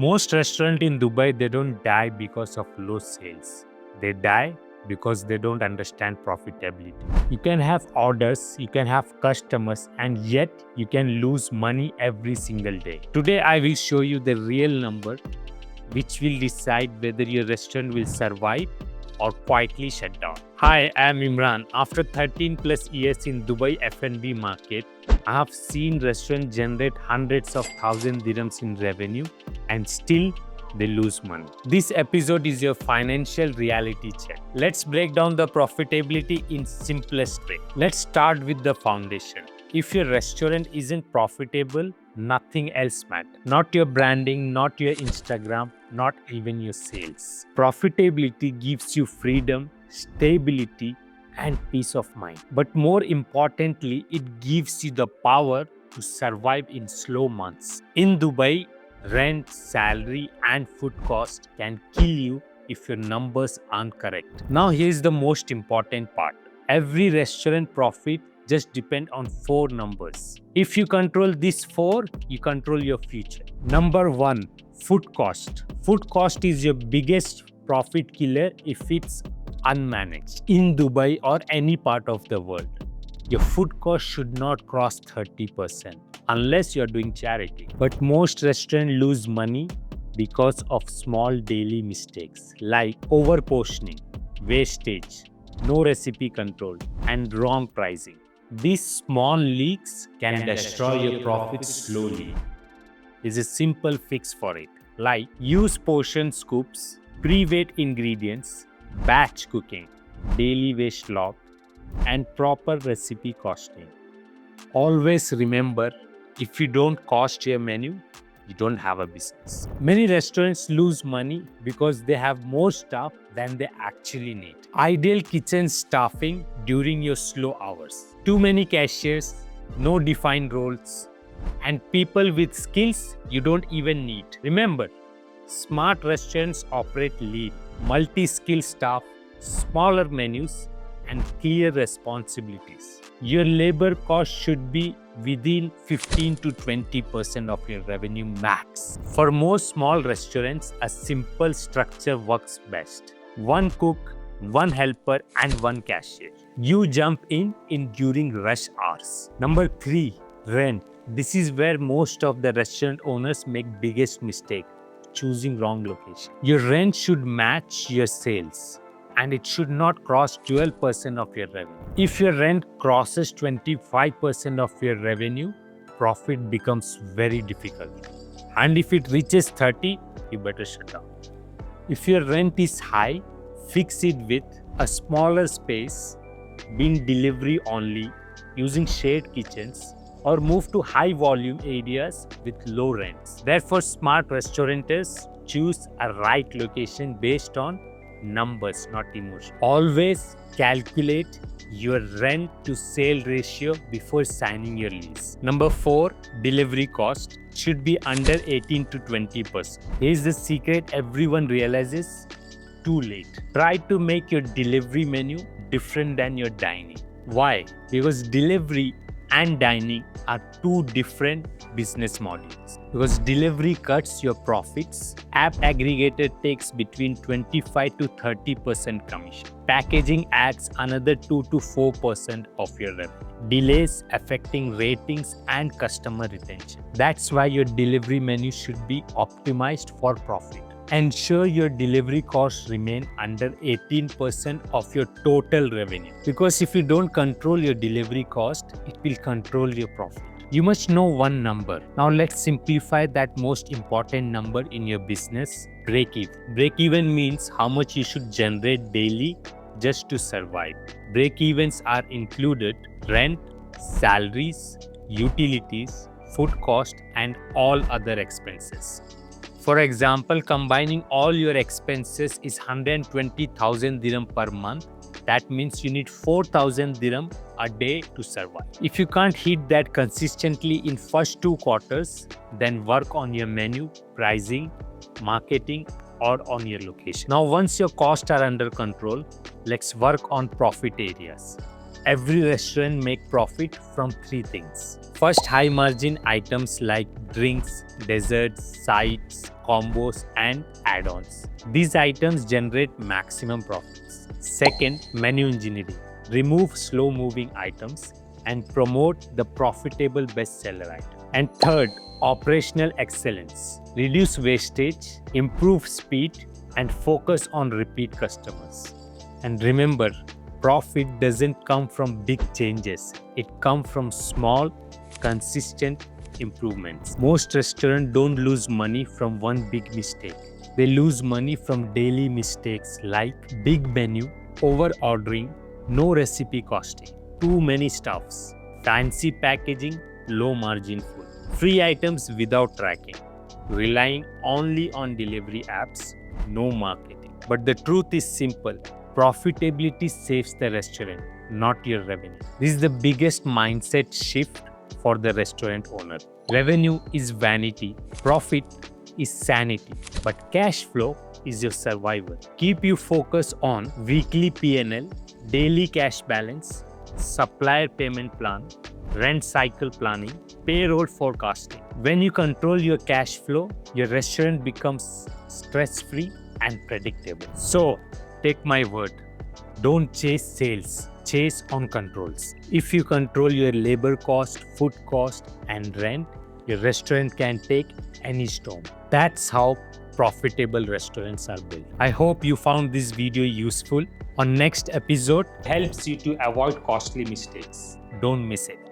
Most restaurants in Dubai, they don't die because of low sales. They die because they don't understand profitability. You can have orders, you can have customers, and yet you can lose money every single day. Today, I will show you the real number which will decide whether your restaurant will survive or quietly shut down. Hi, I am Imran. After 13 plus years in Dubai F&B market, I have seen restaurants generate hundreds of thousand dirhams in revenue and still they lose money. This episode is your financial reality check. Let's break down the profitability in simplest way. Let's start with the foundation. If your restaurant isn't profitable, nothing else matters. Not your branding, not your Instagram, not even your sales. Profitability gives you freedom, stability, and peace of mind. But more importantly, it gives you the power to survive in slow months. In Dubai, rent, salary, and food cost can kill you if your numbers aren't correct. Now, here's the most important part. Every restaurant profit just depend on 4 numbers. If you control these 4, you control your future. Number 1, food cost. Food cost is your biggest profit killer if it's unmanaged. In Dubai or any part of the world, your food cost should not cross 30% unless you're doing charity. But most restaurants lose money because of small daily mistakes like overportioning, wastage, no recipe control, and wrong pricing. These small leaks can destroy your profits slowly. There's a simple fix for it, like use portion scoops, pre-weigh ingredients, batch cooking, daily waste log, and proper recipe costing. Always remember, if you don't cost your menu, you don't have a business. Many restaurants lose money because they have more staff than they actually need. Ideal kitchen staffing during your slow hours. Too many cashiers, no defined roles, and people with skills you don't even need. Remember, smart restaurants operate lean, multi-skill staff, smaller menus, and clear responsibilities. Your labor cost should be within 15 to 20% of your revenue max. For most small restaurants, a simple structure works best. 1 cook, 1 helper, and 1 cashier. You jump in during rush hours. Number 3, rent. This is where most of the restaurant owners make biggest mistake, choosing wrong location. Your rent should match your sales, and it should not cross 12% of your revenue. If your rent crosses 25% of your revenue, profit becomes very difficult. And if it reaches 30, you better shut down. If your rent is high, fix it with a smaller space, being delivery only, using shared kitchens, or move to high volume areas with low rents. Therefore, smart restaurateurs choose a right location based on numbers, not emotion. Always calculate your rent to sale ratio before signing your lease. Number 4, delivery cost should be under 18 to 20%. Here's the secret everyone realizes too late. Try to make your delivery menu different than your dining. Why? Because delivery and dining are 2 different business models. Because delivery cuts your profits, app aggregator takes between 25 to 30% commission. Packaging adds another 2 to 4% of your revenue. Delays affecting ratings and customer retention. That's why your delivery menu should be optimized for profit. Ensure your delivery costs remain under 18% of your total revenue. Because if you don't control your delivery cost, it will control your profit. You must know one number. Now let's simplify that most important number in your business, break even. Break even means how much you should generate daily just to survive. Break evens are included rent, salaries, utilities, food cost, and all other expenses. For example, combining all your expenses is 120,000 dirham per month. That means you need 4,000 dirham a day to survive. If you can't hit that consistently in first 2 quarters, then work on your menu, pricing, marketing, or on your location. Now, once your costs are under control, let's work on profit areas. Every restaurant make profit from three things. First, high margin items like drinks, desserts, sides, combos, and add-ons. These items generate maximum profits. Second, menu engineering. Remove slow-moving items and promote the profitable bestseller item. And third, operational excellence. Reduce wastage, improve speed, and focus on repeat customers. And remember, profit doesn't come from big changes. It comes from small, consistent improvements. Most restaurants don't lose money from one big mistake. They lose money from daily mistakes like big menu, over ordering, no recipe costing, too many stuffs, fancy packaging, low margin food, free items without tracking, relying only on delivery apps, no marketing. But the truth is simple. Profitability saves the restaurant, not your revenue. This is the biggest mindset shift for the restaurant owner. Revenue is vanity, profit is sanity, but cash flow is your survival. Keep you focused on weekly P&L, daily cash balance, supplier payment plan, rent cycle planning, payroll forecasting. When you control your cash flow, your restaurant becomes stress-free and predictable. So, take my word, don't chase sales, chase on controls. If you control your labor cost, food cost, and rent, your restaurant can take any storm. That's how profitable restaurants are built. I hope you found this video useful. On next episode helps you to avoid costly mistakes. Don't miss it.